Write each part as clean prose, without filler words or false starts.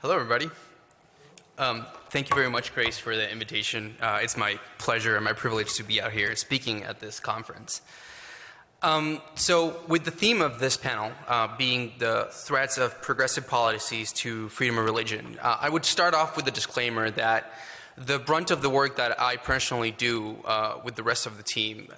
Hello, everybody. Thank you very much, Grace, for the invitation. It's my pleasure and my privilege to be out here speaking at this conference. So with the theme of this panel being the threats of progressive policies to freedom of religion, I would start off with a disclaimer that the brunt of the work that I personally do with the rest of the team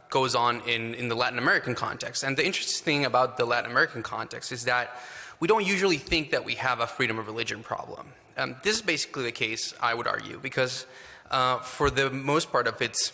goes on in the Latin American context. And the interesting thing about the Latin American context is that we don't usually think that we have a freedom of religion problem. This is basically the case, I would argue, because for the most part of its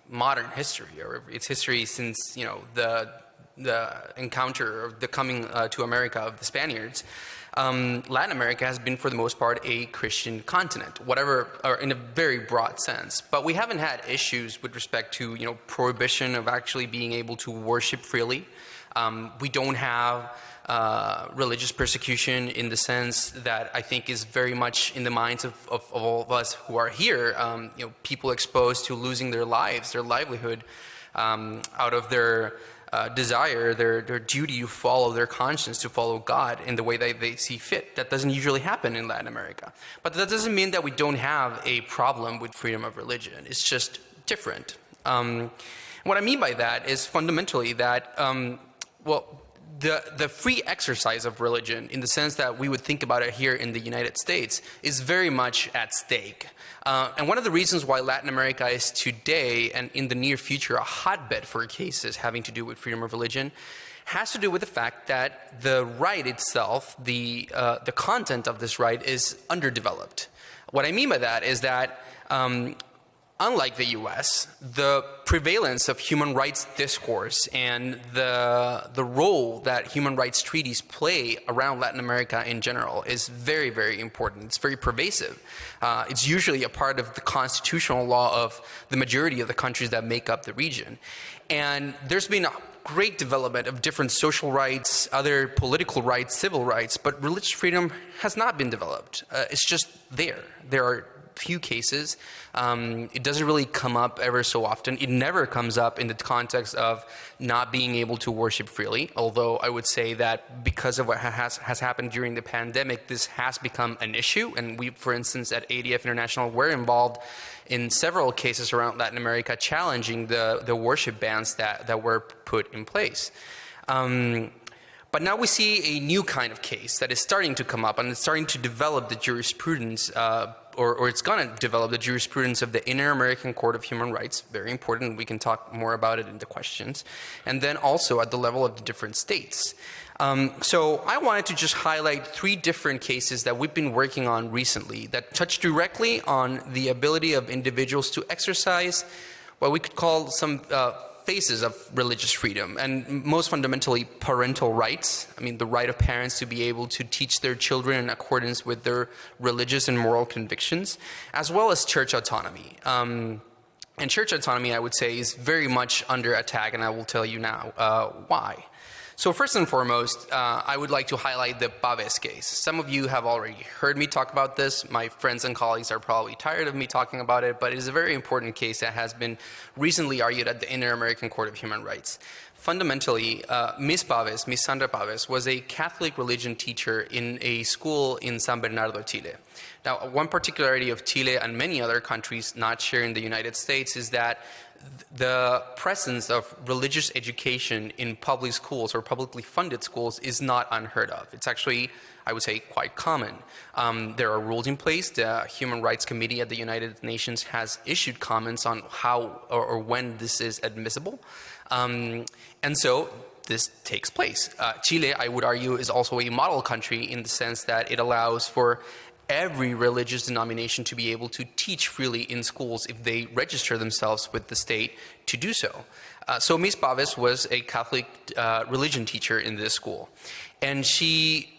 modern history, or its history since the encounter or the coming to America of the Spaniards, Latin America has been for the most part a Christian continent, whatever, or in a very broad sense. But we haven't had issues with respect to prohibition of actually being able to worship freely. We don't have religious persecution in the sense that I think is very much in the minds of all of us who are here. People exposed to losing their lives, their livelihood, out of their desire, their duty to follow their conscience, to follow God in the way that they see fit. That doesn't usually happen in Latin America. But that doesn't mean that we don't have a problem with freedom of religion. It's just different. What I mean by that is fundamentally that, the free exercise of religion, in the sense that we would think about it here in the United States, is very much at stake. And one of the reasons why Latin America is today and in the near future a hotbed for cases having to do with freedom of religion has to do with the fact that the right itself, the content of this right, is underdeveloped. What I mean by that is that unlike the US, the prevalence of human rights discourse and the role that human rights treaties play around Latin America in general is very, very important. It's very pervasive. It's usually a part of the constitutional law of the majority of the countries that make up the region. And there's been a great development of different social rights, other political rights, civil rights, but religious freedom has not been developed. It's just there. There are few cases. It doesn't really come up ever so often. It never comes up in the context of not being able to worship freely, although I would say that because of what has happened during the pandemic, this has become an issue. And we, for instance, at ADF International, were involved in several cases around Latin America challenging the worship bans that were put in place. But now we see a new kind of case that is starting to come up, and it's starting to develop the jurisprudence, or it's going to develop the jurisprudence of the Inter-American Court of Human Rights. Very important. We can talk more about it in the questions. And then also at the level of the different states. So I wanted to just highlight 3 different cases that we've been working on recently that touch directly on the ability of individuals to exercise what we could call some phases of religious freedom, and most fundamentally parental rights. I mean, the right of parents to be able to teach their children in accordance with their religious and moral convictions, as well as church autonomy. And church autonomy, I would say, is very much under attack, and I will tell you now why. So first and foremost, I would like to highlight the Paves case. Some of you have already heard me talk about this. My friends and colleagues are probably tired of me talking about it, but it is a very important case that has been recently argued at the Inter-American Court of Human Rights. Fundamentally, Miss Sandra Paves, was a Catholic religion teacher in a school in San Bernardo, Chile. Now, one particularity of Chile and many other countries not sharing the United States is that the presence of religious education in public schools or publicly funded schools is not unheard of. It's actually, I would say, quite common. There are rules in place. The Human Rights Committee at the United Nations has issued comments on how or when this is admissible. And so this takes place. Chile, I would argue, is also a model country in the sense that it allows for every religious denomination to be able to teach freely in schools if they register themselves with the state to do so. So Ms. Paves was a Catholic religion teacher in this school, and she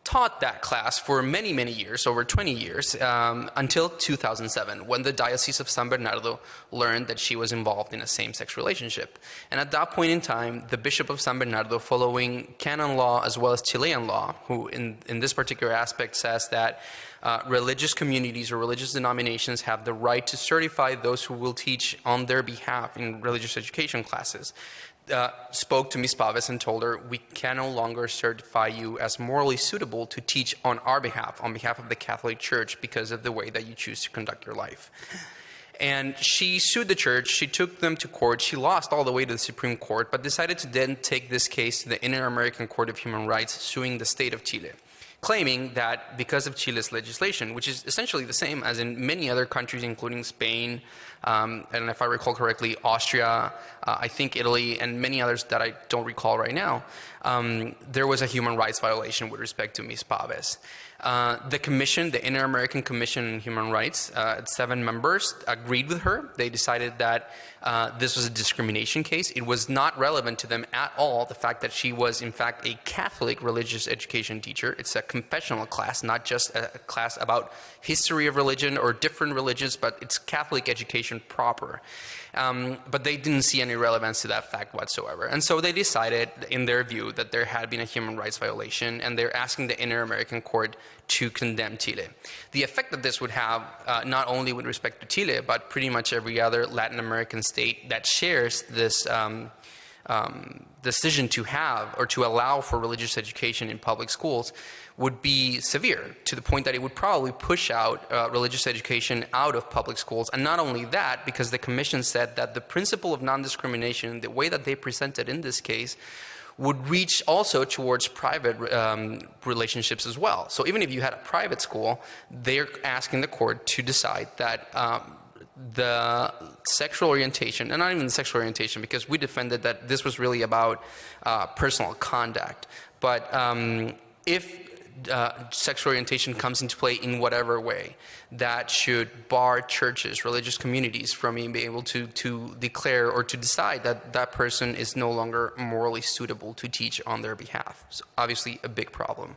taught that class for many, many years, over 20 years, until 2007, when the Diocese of San Bernardo learned that she was involved in a same-sex relationship. And at that point in time, the Bishop of San Bernardo, following canon law as well as Chilean law, who in this particular aspect says that religious communities or religious denominations have the right to certify those who will teach on their behalf in religious education classes. spoke to Ms. Paves and told her, we can no longer certify you as morally suitable to teach on our behalf, on behalf of the Catholic Church, because of the way that you choose to conduct your life. And she sued the church. She took them to court. She lost all the way to the Supreme Court, but decided to then take this case to the Inter-American Court of Human Rights, suing the state of Chile, claiming that because of Chile's legislation, which is essentially the same as in many other countries, including Spain, and if I recall correctly, Austria, I think Italy, and many others that I don't recall right now, there was a human rights violation with respect to Ms. Paves. The commission, the Inter-American Commission on Human Rights, 7 members agreed with her. They decided that this was a discrimination case. It was not relevant to them at all, the fact that she was, in fact, a Catholic religious education teacher. It's a confessional class, not just a class about history of religion or different religions, but it's Catholic education proper. But they didn't see any relevance to that fact whatsoever. And so they decided, in their view, that there had been a human rights violation, and they're asking the Inter-American Court to condemn Chile. The effect that this would have, not only with respect to Chile, but pretty much every other Latin American state that shares this decision to have or to allow for religious education in public schools, would be severe, to the point that it would probably push out religious education out of public schools. And not only that, because the commission said that the principle of non-discrimination, the way that they presented in this case, would reach also towards private relationships as well. So even if you had a private school, they're asking the court to decide that the sexual orientation, and not even the sexual orientation, because we defended that this was really about personal conduct, but if sexual orientation comes into play in whatever way, that should bar churches, religious communities from being able to declare or to decide that that person is no longer morally suitable to teach on their behalf. So obviously a big problem.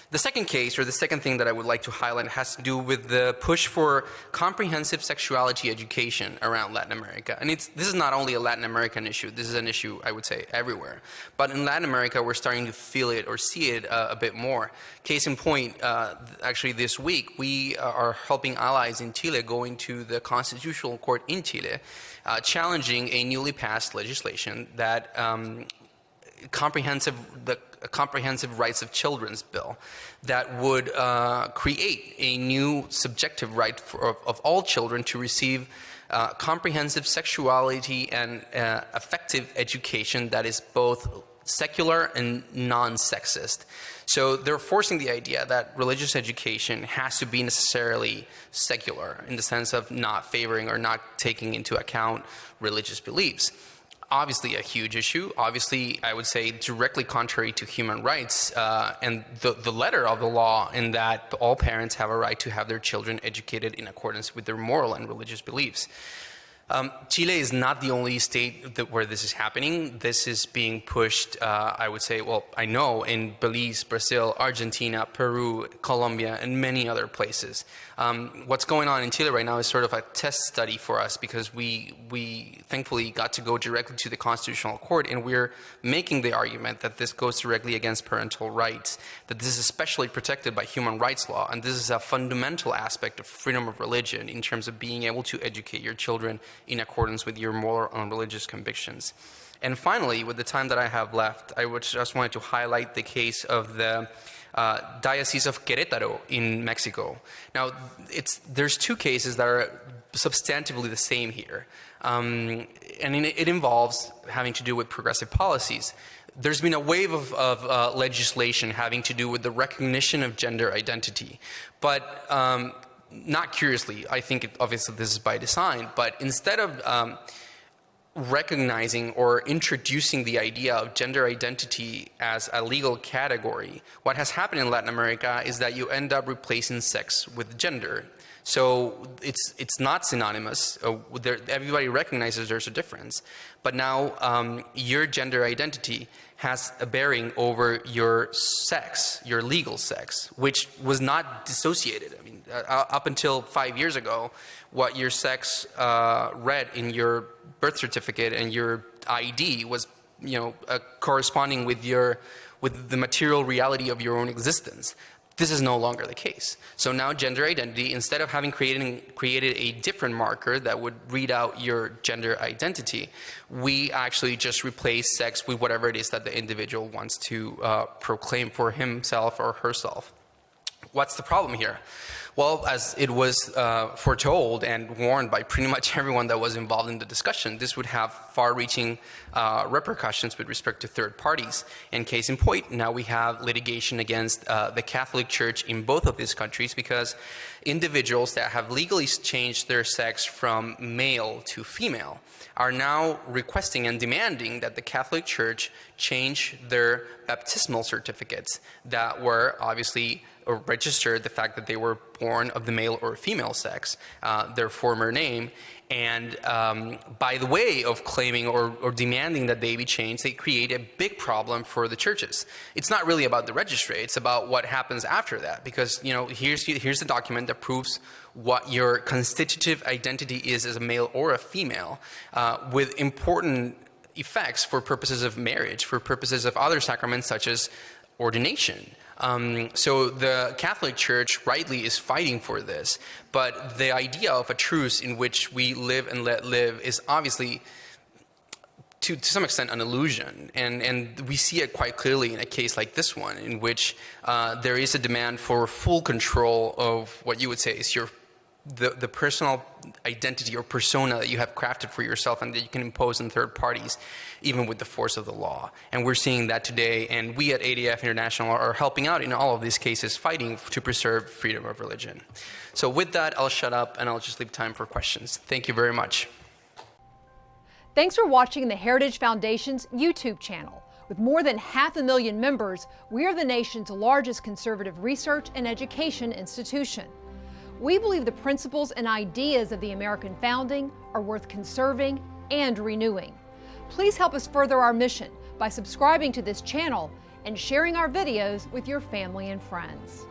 The second case, or the second thing that I would like to highlight, has to do with the push for comprehensive sexuality education around Latin America. And this is not only a Latin American issue, this is an issue, I would say, everywhere. But in Latin America, we're starting to feel it or see it a bit more. Case in point, actually this week, we are helping allies in Chile going to the Constitutional Court in Chile, challenging a newly passed legislation that comprehensive rights of children's bill that would create a new subjective right of all children to receive comprehensive sexuality and effective education that is both secular and non-sexist. So they're forcing the idea that religious education has to be necessarily secular in the sense of not favoring or not taking into account religious beliefs. Obviously a huge issue, obviously I would say directly contrary to human rights and the letter of the law, in that all parents have a right to have their children educated in accordance with their moral and religious beliefs. Chile is not the only state where this is happening. This is being pushed, I would say, well, I know, in Belize, Brazil, Argentina, Peru, Colombia, and many other places. What's going on in Chile right now is sort of a test study for us, because we thankfully got to go directly to the Constitutional Court, and we're making the argument that this goes directly against parental rights, that this is especially protected by human rights law, and this is a fundamental aspect of freedom of religion in terms of being able to educate your children in accordance with your moral and religious convictions. And finally, with the time that I have left, I would just wanted to highlight the case of the Diocese of Querétaro in Mexico. Now, there's two cases that are substantively the same here. And it involves having to do with progressive policies. There's been a wave of legislation having to do with the recognition of gender identity. But not curiously, I think obviously this is by design, but instead of recognizing or introducing the idea of gender identity as a legal category, what has happened in Latin America is that you end up replacing sex with gender. So it's not synonymous. Everybody recognizes there's a difference. But now your gender identity has a bearing over your sex, your legal sex, which was not dissociated. I mean, up until 5 years ago, what your sex read in your birth certificate and your ID was, corresponding with the material reality of your own existence. This is no longer the case. So now gender identity, instead of having created a different marker that would read out your gender identity, we actually just replace sex with whatever it is that the individual wants to proclaim for himself or herself. What's the problem here? Well, as it was foretold and warned by pretty much everyone that was involved in the discussion, this would have far-reaching repercussions with respect to third parties. And case in point, now we have litigation against the Catholic Church in both of these countries because individuals that have legally changed their sex from male to female are now requesting and demanding that the Catholic Church change their baptismal certificates that were obviously or registered the fact that they were born of the male or female sex, their former name, and by the way of claiming or demanding that they be changed, they create a big problem for the churches. It's not really about the registry, it's about what happens after that, because here's the document that proves what your constitutive identity is as a male or a female, with important effects for purposes of marriage, for purposes of other sacraments such as ordination. So the Catholic Church rightly is fighting for this, but the idea of a truce in which we live and let live is obviously to some extent an illusion, and we see it quite clearly in a case like this one, in which there is a demand for full control of what you would say is the personal identity or persona that you have crafted for yourself and that you can impose on third parties, even with the force of the law. And we're seeing that today, and we at ADF International are helping out in all of these cases, fighting to preserve freedom of religion. So with that, I'll shut up and I'll just leave time for questions. Thank you very much. Thanks for watching the Heritage Foundation's YouTube channel. With more than 500,000 members, we are the nation's largest conservative research and education institution. We believe the principles and ideas of the American founding are worth conserving and renewing. Please help us further our mission by subscribing to this channel and sharing our videos with your family and friends.